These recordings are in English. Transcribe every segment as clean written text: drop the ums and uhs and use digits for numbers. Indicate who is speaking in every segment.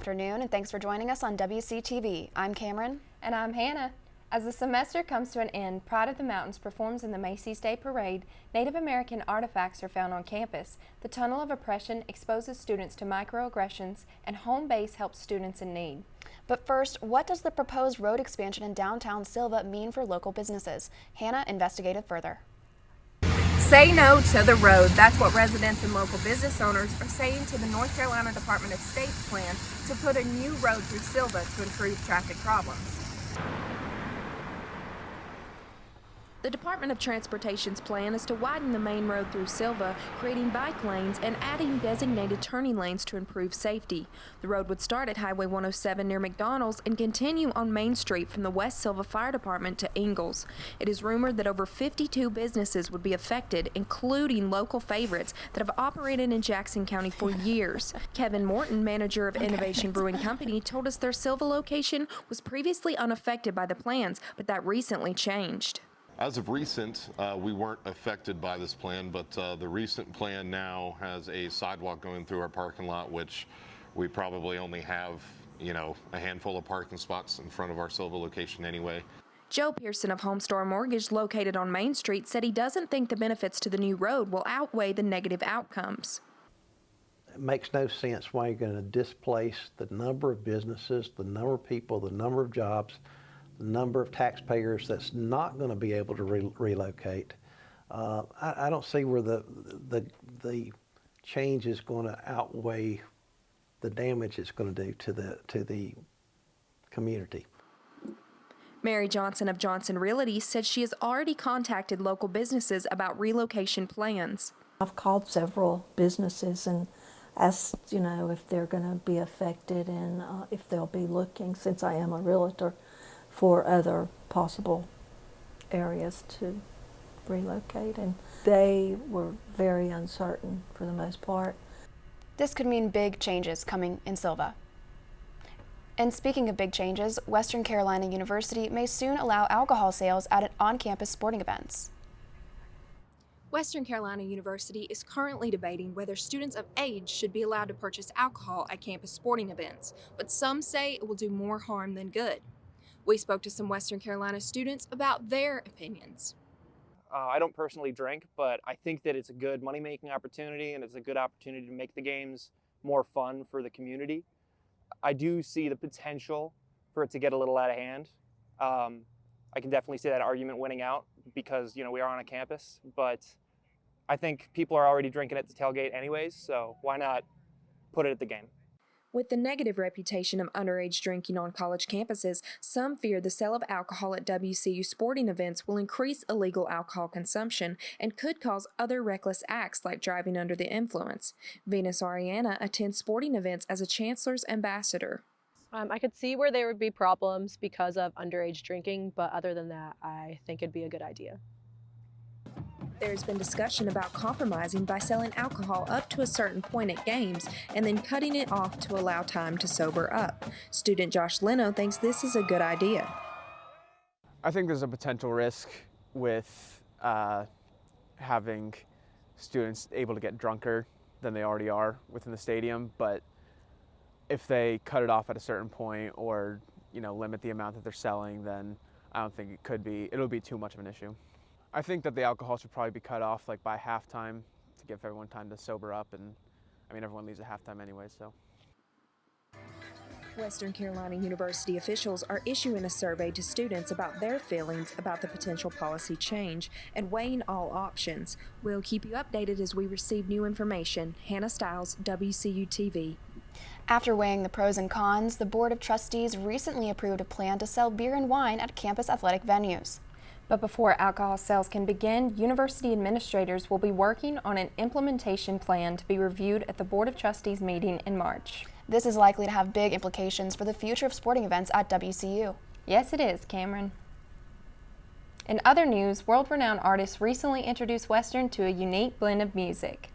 Speaker 1: afternoon, and thanks for joining us on WCTV. I'm Cameron.
Speaker 2: And I'm Hannah. As the semester comes to an end, Pride of the Mountains performs in the Macy's Day Parade. Native American artifacts are found on campus. The Tunnel of Oppression exposes students to microaggressions, and Home Base helps students in need.
Speaker 1: But first, what does the proposed road expansion in downtown Sylva mean for local businesses? Hannah investigated further.
Speaker 2: Say no to the road. That's what residents and local business owners are saying to the North Carolina Department of State's plan to put a new road through Sylva to improve traffic problems. The Department of Transportation's plan is to widen the main road through Sylva, creating bike lanes and adding designated turning lanes to improve safety. The road would start at Highway 107 near McDonald's and continue on Main Street from the West Sylva Fire Department to Ingalls. It is rumored that over 52 businesses would be affected, including local favorites that have operated in Jackson County for years. Kevin Morton, manager of Innovation Brewing Company, told us their Sylva location was previously unaffected by the plans, but that recently changed.
Speaker 3: As of recent, we weren't affected by this plan, but the recent plan now has a sidewalk going through our parking lot, which we probably only have, a handful of parking spots in front of our Sylva location anyway.
Speaker 2: Joe Pearson of Homestar Mortgage, located on Main Street, said he doesn't think the benefits to the new road will outweigh the negative outcomes.
Speaker 4: It makes no sense why you're going to displace the number of businesses, the number of people, the number of jobs, the number of taxpayers that's not going to be able to relocate. I don't see where the change is going to outweigh the damage it's going to do to the community.
Speaker 2: Mary Johnson of Johnson Realty said she has already contacted local businesses about relocation plans.
Speaker 5: I've called several businesses and asked, if they're going to be affected and if they'll be looking, since I am a realtor, for other possible areas to relocate, and they were very uncertain for the most part.
Speaker 1: This could mean big changes coming in Sylva. And speaking of big changes, Western Carolina University may soon allow alcohol sales at on-campus sporting events.
Speaker 2: Western Carolina University is currently debating whether students of age should be allowed to purchase alcohol at campus sporting events, but some say it will do more harm than good. We spoke to some Western Carolina students about their opinions.
Speaker 6: I don't personally drink, but I think that it's a good money-making opportunity and it's a good opportunity to make the games more fun for the community. I do see the potential for it to get a little out of hand. I can definitely see that argument winning out because, we are on a campus, but I think people are already drinking at the tailgate anyways, so why not put it at the game?
Speaker 2: With the negative reputation of underage drinking on college campuses, some fear the sale of alcohol at WCU sporting events will increase illegal alcohol consumption and could cause other reckless acts like driving under the influence. Venus Ariana attends sporting events as a chancellor's ambassador.
Speaker 7: I could see where there would be problems because of underage drinking, but other than that, I think it'd be a good idea.
Speaker 2: There's been discussion about compromising by selling alcohol up to a certain point at games and then cutting it off to allow time to sober up. Student Josh Leno thinks this is a good idea.
Speaker 8: I think there's a potential risk with having students able to get drunker than they already are within the stadium, but if they cut it off at a certain point or limit the amount that they're selling, then I don't think it'll be too much of an issue. I think that the alcohol should probably be cut off by halftime to give everyone time to sober up, and everyone leaves at halftime anyway, so.
Speaker 2: Western Carolina University officials are issuing a survey to students about their feelings about the potential policy change and weighing all options. We'll keep you updated as we receive new information. Hannah Stiles, WCU-TV.
Speaker 1: After weighing the pros and cons, the Board of Trustees recently approved a plan to sell beer and wine at campus athletic venues.
Speaker 2: But before alcohol sales can begin, university administrators will be working on an implementation plan to be reviewed at the Board of Trustees meeting in March.
Speaker 1: This is likely to have big implications for the future of sporting events at WCU.
Speaker 2: Yes, it is, Cameron. In other news, world-renowned artists recently introduced Western to a unique blend of music.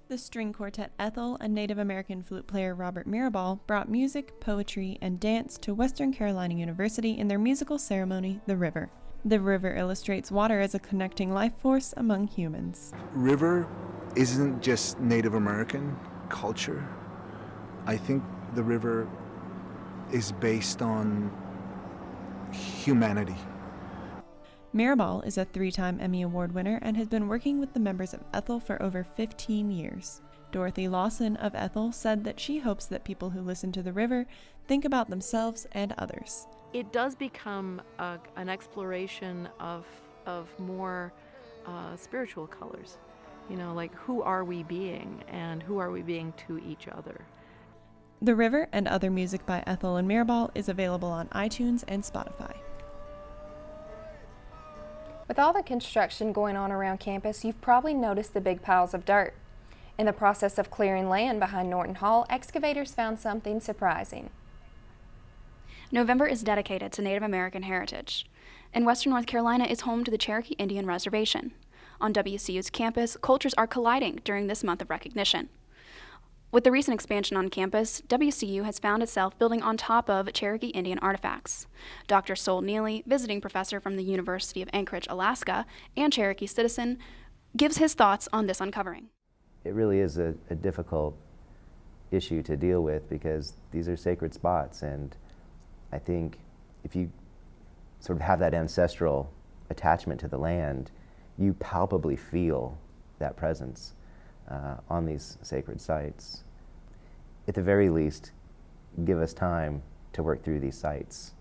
Speaker 9: The string quartet Ethel and Native American flute player Robert Mirabal brought music, poetry, and dance to Western Carolina University in their musical ceremony, The River. The river illustrates water as a connecting life force among humans.
Speaker 10: River isn't just Native American culture. I think the river is based on humanity.
Speaker 9: Mirabal is a 3-time Emmy Award winner and has been working with the members of Ethel for over 15 years. Dorothy Lawson of Ethel said that she hopes that people who listen to the river think about themselves and others.
Speaker 11: It does become an exploration of more spiritual colors. You know, like who are we being and who are we being to each other?
Speaker 9: The River and other music by Ethel and Mirabal is available on iTunes and Spotify.
Speaker 12: With all the construction going on around campus, you've probably noticed the big piles of dirt. In the process of clearing land behind Norton Hall, excavators found something surprising.
Speaker 1: November is dedicated to Native American heritage, and Western North Carolina is home to the Cherokee Indian Reservation. On WCU's campus, cultures are colliding during this month of recognition. With the recent expansion on campus, WCU has found itself building on top of Cherokee Indian artifacts. Dr. Sol Neely, visiting professor from the University of Anchorage, Alaska, and Cherokee citizen, gives his thoughts on this uncovering.
Speaker 13: It really is a difficult issue to deal with because these are sacred spots, and I think if you sort of have that ancestral attachment to the land, you palpably feel that presence on these sacred sites. At the very least, give us time to work through these sites.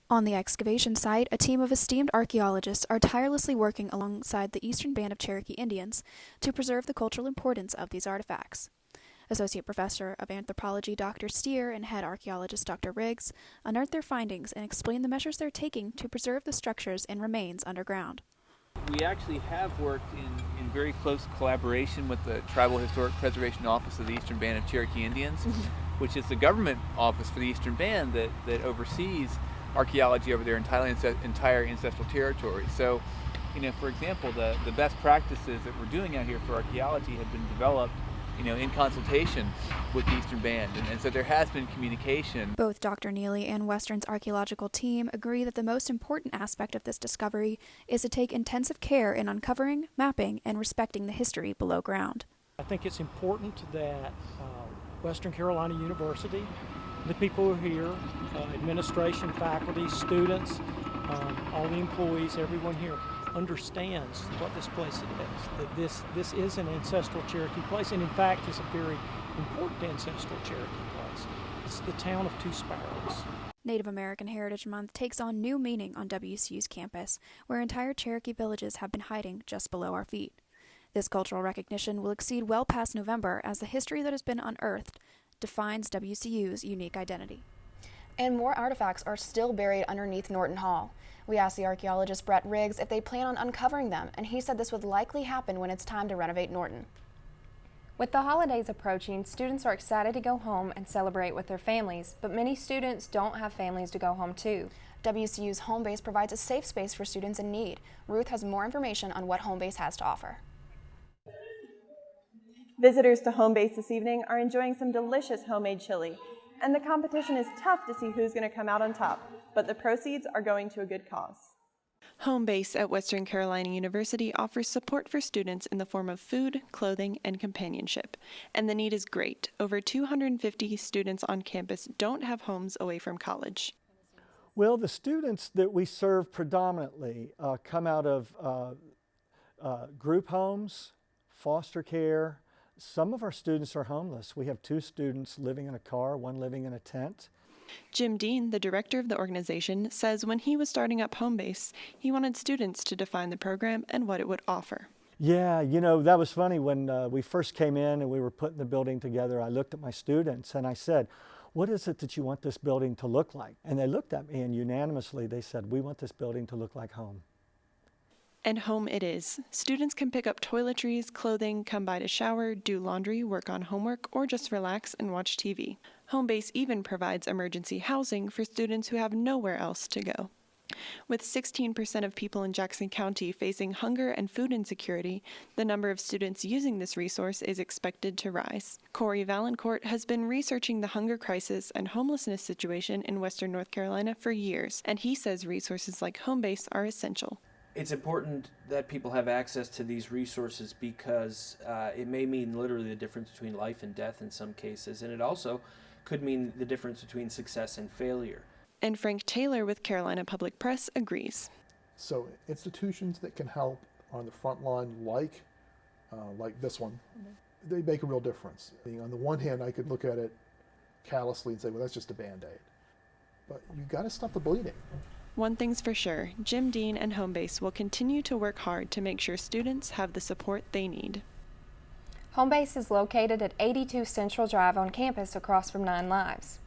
Speaker 1: On the excavation site, a team of esteemed archaeologists are tirelessly working alongside the Eastern Band of Cherokee Indians to preserve the cultural importance of these artifacts. Associate Professor of Anthropology Dr. Steer and Head Archaeologist Dr. Riggs unearthed their findings and explained the measures they're taking to preserve the structures and remains underground.
Speaker 14: We actually have worked in very close collaboration with the Tribal Historic Preservation Office of the Eastern Band of Cherokee Indians, which is the government office for the Eastern Band that oversees archaeology over their entire ancestral territory. So, you know, for example, the best practices that we're doing out here for archaeology have been developed, you know, in consultation with the Eastern Band, and so there has been communication.
Speaker 1: Both Dr. Neely and Western's archaeological team agree that the most important aspect of this discovery is to take intensive care in uncovering, mapping, and respecting the history below ground.
Speaker 15: I think it's important that Western Carolina University, the people who are here, administration, faculty, students, all the employees, everyone here understands what this place is, that this is an ancestral Cherokee place, and in fact it's a very important ancestral Cherokee place. It's the town of Two Sparrows.
Speaker 1: Native American Heritage Month takes on new meaning on WCU's campus, where entire Cherokee villages have been hiding just below our feet. This cultural recognition will exceed well past November as the history that has been unearthed defines WCU's unique identity. And more artifacts are still buried underneath Norton Hall. We asked the archaeologist Brett Riggs if they plan on uncovering them, and he said this would likely happen when it's time to renovate Norton.
Speaker 12: With the holidays approaching, students are excited to go home and celebrate with their families, but many students don't have families to go home to.
Speaker 1: WCU's Home Base provides a safe space for students in need. Ruth has more information on what Home Base has to offer.
Speaker 16: Visitors to Home Base this evening are enjoying some delicious homemade chili, and the competition is tough to see who's going to come out on top, but the proceeds are going to a good cause.
Speaker 9: Home Base at Western Carolina University offers support for students in the form of food, clothing, and companionship, and the need is great. Over 250 students on campus don't have homes away from college.
Speaker 17: Well, the students that we serve predominantly come out of group homes, foster care. Some of our students are homeless. We have 2 students living in a car, 1 living in a tent.
Speaker 9: Jim Dean, the director of the organization, says when he was starting up Home Base, he wanted students to define the program and what it would offer.
Speaker 17: Yeah, you know, that was funny. When we first came in and we were putting the building together, I looked at my students and I said, what is it that you want this building to look like? And they looked at me and unanimously they said, we want this building to look like home.
Speaker 9: And home it is. Students can pick up toiletries, clothing, come by to shower, do laundry, work on homework, or just relax and watch TV. Home Base even provides emergency housing for students who have nowhere else to go. With 16% of people in Jackson County facing hunger and food insecurity, the number of students using this resource is expected to rise. Corey Valancourt has been researching the hunger crisis and homelessness situation in Western North Carolina for years, and he says resources like Home Base are essential.
Speaker 18: It's important that people have access to these resources because it may mean literally the difference between life and death in some cases, and it also could mean the difference between success and failure.
Speaker 9: And Frank Taylor with Carolina Public Press agrees.
Speaker 19: So institutions that can help on the front line, like this one, they make a real difference. On the one hand, I could look at it callously and say, well, that's just a Band-Aid. But you've got to stop the bleeding.
Speaker 9: One thing's for sure, Jim Dean and Homebase will continue to work hard to make sure students have the support they need.
Speaker 12: Homebase is located at 82 Central Drive on campus across from 9 Lives.